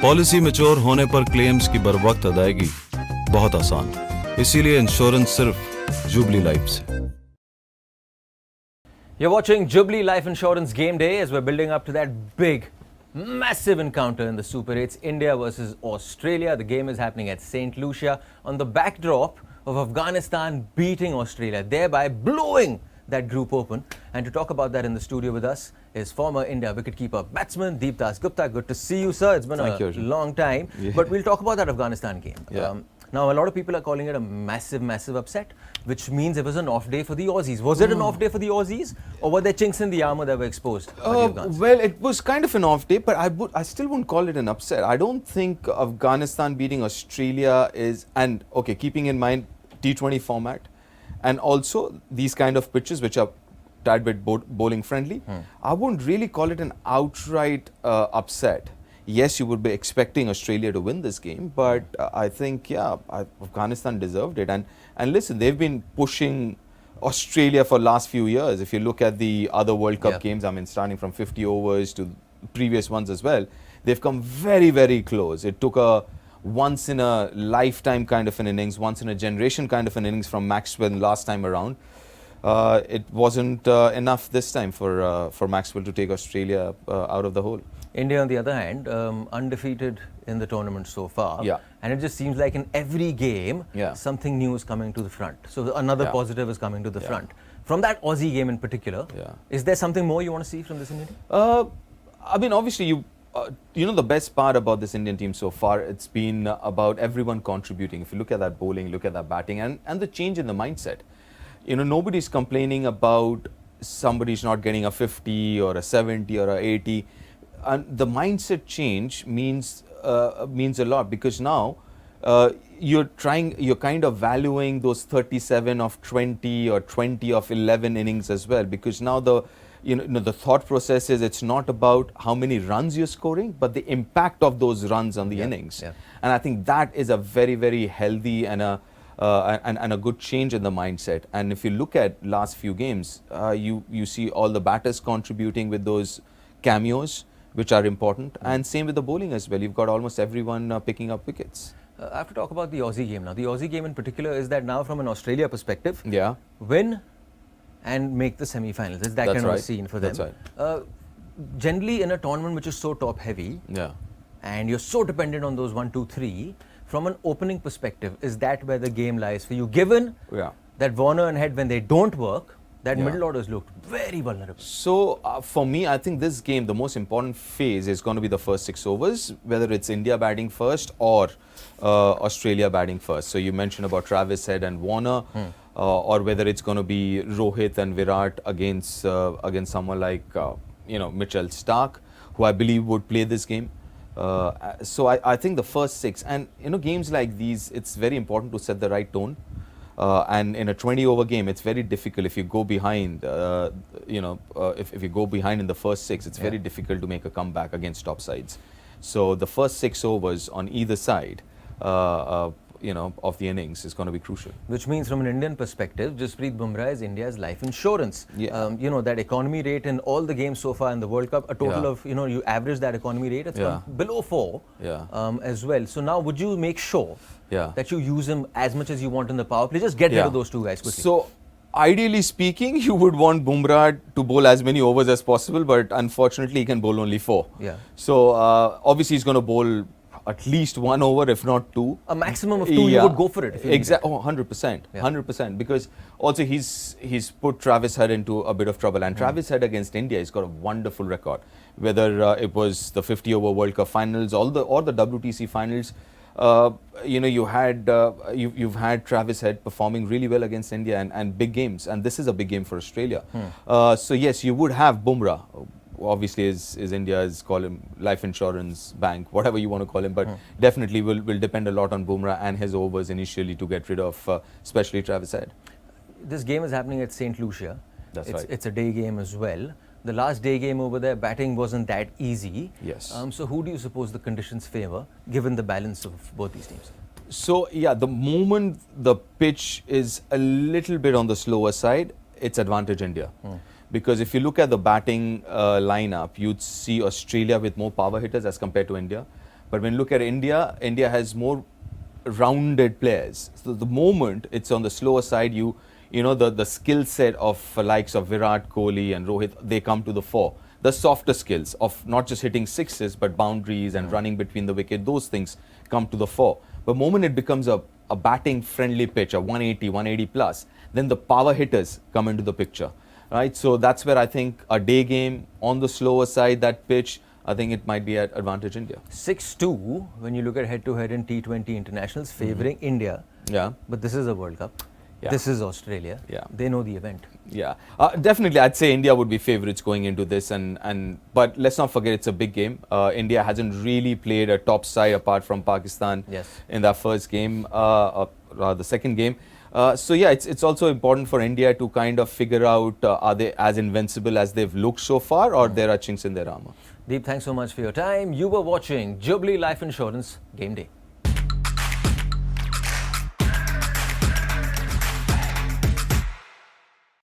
Policy mature होने पर claims की बरवक्त अदायगी बहुत आसान, इसीलिए इंश्योरेंस सिर्फ जुबली लाइफ से। You're watching Jubilee Life Insurance Game Day as we're building up to that big, massive encounter in the Super 8s, India versus Australia. The game is happening at St. Lucia on the backdrop of Afghanistan beating Australia, thereby blowing that group open. And to talk about that in the studio with us is former India wicketkeeper batsman Deep Dasgupta. Good to see you, sir. It's been a long time. Yeah. But we'll talk about that Afghanistan game. Yeah. Now, a lot of people are calling it a massive, massive upset, which means it was an off day for the Aussies. Was it an off day for the Aussies, or were there chinks in the armour that were exposed by the Afghans? Well, it was kind of an off day, but I still wouldn't call it an upset. I don't think Afghanistan beating Australia is, and okay, keeping in mind T20 format, and also these kind of pitches which are tad bit bowling friendly, I wouldn't really call it an outright upset. Yes, you would be expecting Australia to win this game, but I think, Afghanistan deserved it. And listen, they've been pushing Australia for last few years. If you look at the other World Cup games, I mean, starting from 50 overs to previous ones as well, they've come very, very close. It took a once-in-a-lifetime kind of an innings, once-in-a-generation kind of an innings from Maxwell last time around. It wasn't enough this time for Maxwell to take Australia out of the hole. India, on the other hand, undefeated in the tournament so far. Yeah. And it just seems like in every game, something new is coming to the front. So another positive is coming to the front. From that Aussie game in particular, is there something more you want to see from this Indian team? I mean, obviously, you know, the best part about this Indian team so far, it's been about everyone contributing. If you look at that bowling, look at that batting, and the change in the mindset. You know, nobody's complaining about somebody's not getting a 50 or a 70 or a 80. And the mindset change means a lot, because now you're kind of valuing those 37 of 20 or 20 of 11 innings as well, because now the thought process is it's not about how many runs you're scoring, but the impact of those runs on the innings. Yeah. And I think that is a very, very healthy and a good change in the mindset. And if you look at last few games, you see all the batters contributing with those cameos, which are important, and same with the bowling as well. You've got almost everyone picking up wickets. I have to talk about the Aussie game now. The Aussie game in particular is that now from an Australia perspective, win and make the semi-finals. It's that kind of a scene for them. That's right. Generally in a tournament which is so top heavy, and you're so dependent on those 1, 2, 3, from an opening perspective, is that where the game lies for you? Given that Warner and Head, when they don't work, that middle orders looked very vulnerable. So, for me, I think this game, the most important phase is going to be the first 6 overs, whether it's India batting first or Australia batting first. So, you mentioned about Travis Head and Warner, or whether it's going to be Rohit and Virat against someone like Mitchell Starc, who I believe would play this game. So, I think the first 6, and games like these, it's very important to set the right tone. And in a 20-over game, it's very difficult if you go behind. If you go behind in the first 6, it's very difficult to make a comeback against top sides. So the first 6 overs on either side, of the innings is going to be crucial. Which means, from an Indian perspective, Jasprit Bumrah is India's life insurance. That economy rate in all the games so far in the World Cup, a total of, you average that economy rate, it's below 4 as well. So now, would you make sure that you use him as much as you want in the power play? Just get rid of those two guys quickly. So, ideally speaking, you would want Bumrah to bowl as many overs as possible, but unfortunately, he can bowl only 4. So, obviously, he's going to bowl at least 1 over, if not 2. A maximum of 2, you would go for it. Exactly. 100%. 100%. Because also he's put Travis Head into a bit of trouble. And Travis Head against India, he's got a wonderful record. Whether it was the 50-over World Cup finals or the WTC finals, you've had Travis Head performing really well against India and big games. And this is a big game for Australia. So yes, you would have Bumrah. Obviously is India's, call him life insurance bank, whatever you want to call him, but definitely will depend a lot on Bumrah and his overs initially to get rid of, especially Travis Head. This game is happening at St. Lucia. That's right. It's a day game as well. The last day game over there, batting wasn't that easy. Yes. So who do you suppose the conditions favour, given the balance of both these teams? So the moment the pitch is a little bit on the slower side, it's advantage India. Because if you look at the batting lineup, you'd see Australia with more power hitters as compared to India. But when you look at India, India has more rounded players. So the moment it's on the slower side, you know the skill set of likes of Virat Kohli and Rohit, they come to the fore. The softer skills of not just hitting sixes but boundaries and running between the wicket, those things come to the fore. But the moment it becomes a batting friendly pitch, a 180, 180 plus, then the power hitters come into the picture, right? So that's where I think a day game on the slower side, that pitch, I think it might be at advantage India. 6-2 when you look at head-to-head in T20 internationals favouring India. Yeah. But this is a World Cup. Yeah. This is Australia. Yeah. They know the event. Yeah, definitely. I'd say India would be favourites going into this, but let's not forget it's a big game. India hasn't really played a top side apart from Pakistan in their first game, or the second game. So yeah, it's also important for India to kind of figure out are they as invincible as they've looked so far, or there are chinks in their armour. Deep, thanks so much for your time. You were watching Jubilee Life Insurance Game Day.